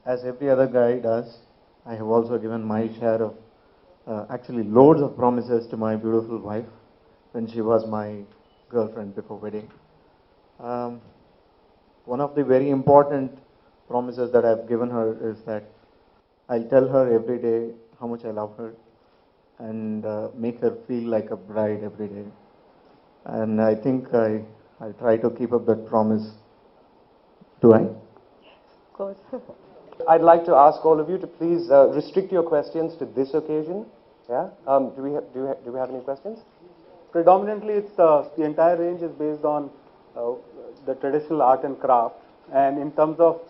As every other guy does, I have also given my share of, actually loads of promises to my beautiful wife when she was my girlfriend before wedding. One of the very important promises that I've given her is that I'll tell her every day how much I love her and make her feel like a bride every day. And I think I try to keep up that promise. Do I? Of course. I'd like to ask all of you to please restrict your questions to this occasion. Yeah. Do we have any questions? Predominantly, it's the entire range is based on the traditional art and craft. And in terms of,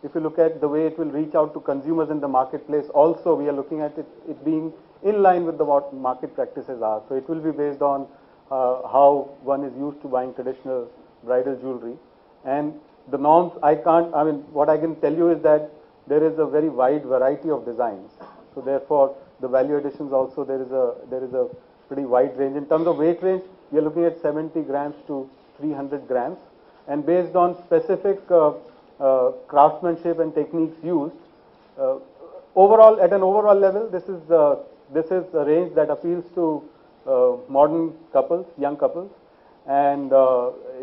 if you look at the way it will reach out to consumers in the marketplace, also we are looking at it being in line with what market practices are. So it will be based on how one is used to buying traditional bridal jewelry. And the norms, what I can tell you is that there is a very wide variety of designs. So therefore, the value additions also, there is a pretty wide range. In terms of weight range, we are looking at 70 grams to 300 grams. And based on specific craftsmanship and techniques used, overall, at an overall level, this is a range that appeals to modern couples, young couples, and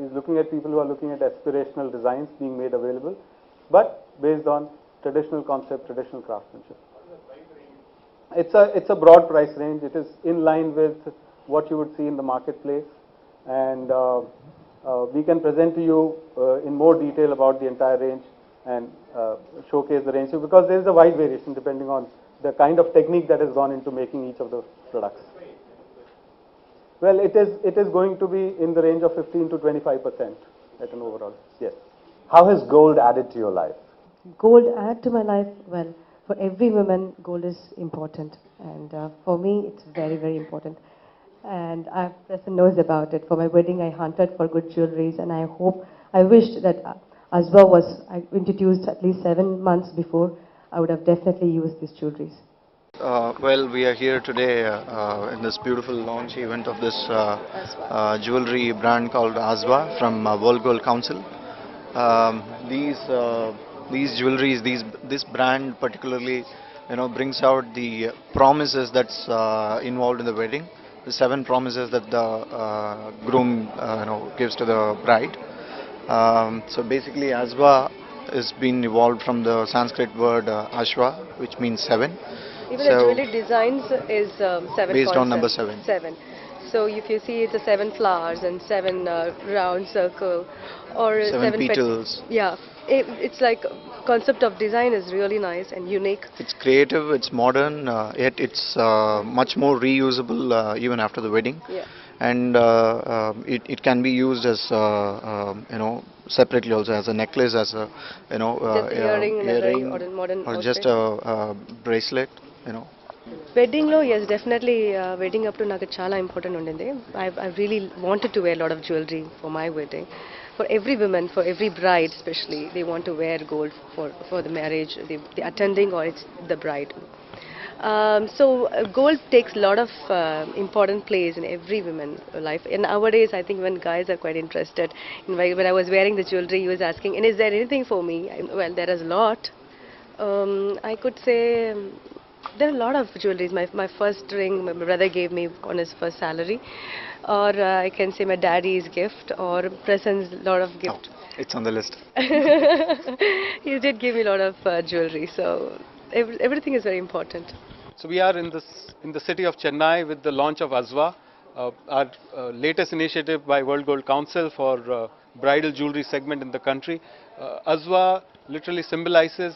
is looking at people who are looking at aspirational designs being made available, but based on traditional concept, traditional craftsmanship. It's a broad price range. It is in line with what you would see in the marketplace, and we can present to you in more detail about the entire range and showcase the range, because there is a wide variation depending on the kind of technique that has gone into making each of the products. Well, it is going to be in the range of 15 to 25% at an overall. Yes. How has gold added to your life? Gold add to my life? Well, for every woman, gold is important. And for me, it's very, very important. And Prasanna knows about it. For my wedding, I hunted for good jewelries, and I wished that Azva was introduced at least 7 months before. I would have definitely used these jewelries. Well, we are here today in this beautiful launch event of this jewelry brand called Azva from World Gold Council. These jewelries, this brand particularly, brings out the promises that's involved in the wedding. The 7 promises that the groom, gives to the bride. So basically, Azva has been evolved from the Sanskrit word Ashva, which means 7. Even the jewelry designs is 7 based concept. on number 7. 7. So if you see it's a 7 flowers and 7 round circle or 7 petals. Yeah, it's like concept of design is really nice and unique. It's creative, it's modern, yet it's much more reusable even after the wedding. Yeah. And it can be used as separately also as a necklace, as a just earring in a very modern or outfit. just a bracelet. Wedding lo, yes, definitely. Wedding up to నాకు చాలా important ఉండింది. I really wanted to wear a lot of jewelry for my wedding. For every woman, for every bride especially, they want to wear gold for the marriage, the attending or it's the bride. Gold takes a lot of important place in every woman's life. And nowadays, I think when guys are quite interested, when I was wearing the jewelry, he was asking, "And is there anything for me?" Well, there is a lot. I could say there are a lot of jewelries. My first ring, my brother gave me on his first salary, or I can say my daddy's gift, or Prasanna's lot of Oh, gift. it's on the list. He did give me a lot of jewelry, so everything is very important. So we are in the city of Chennai with the launch of Azva, our latest initiative by World Gold Council for bridal jewelry segment in the country. Azva literally symbolizes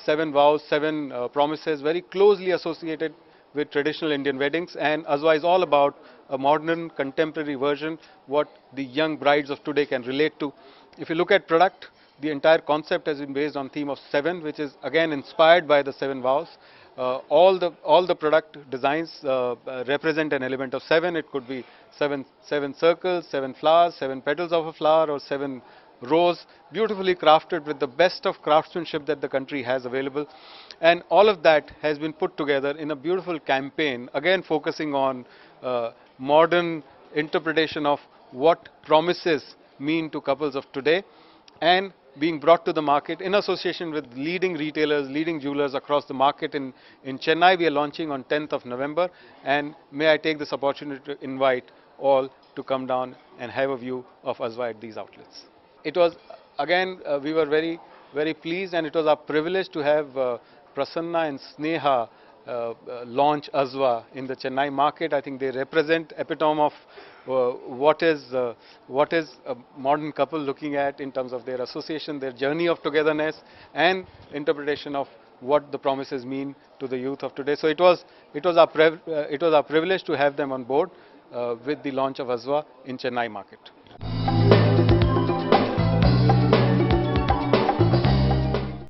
7 vows, 7 promises, very closely associated with traditional Indian weddings, and Azwa is all about a modern, contemporary version, what the young brides of today can relate to. If you look at product, the entire concept has been based on theme of 7, which is again inspired by the 7 vows. All the product designs represent an element of 7. It could be seven circles, 7 flowers, 7 petals of a flower, or 7 rows, beautifully crafted with the best of craftsmanship that the country has available. And all of that has been put together in a beautiful campaign, again focusing on modern interpretation of what promises mean to couples of today, and being brought to the market in association with leading retailers, leading jewelers across the market. In Chennai, we are launching on 10th of November, and may I take this opportunity to invite all to come down and have a view of Azwa at these outlets. It was, again, we were very pleased, and it was our privilege to have Prasanna and Sneha launch Azwa in the Chennai market. I think they represent epitome of what is a modern couple looking at in terms of their association, their journey of togetherness, and interpretation of what the promises mean to the youth of today. So it was our privilege to have them on board with the launch of Azwa in Chennai market.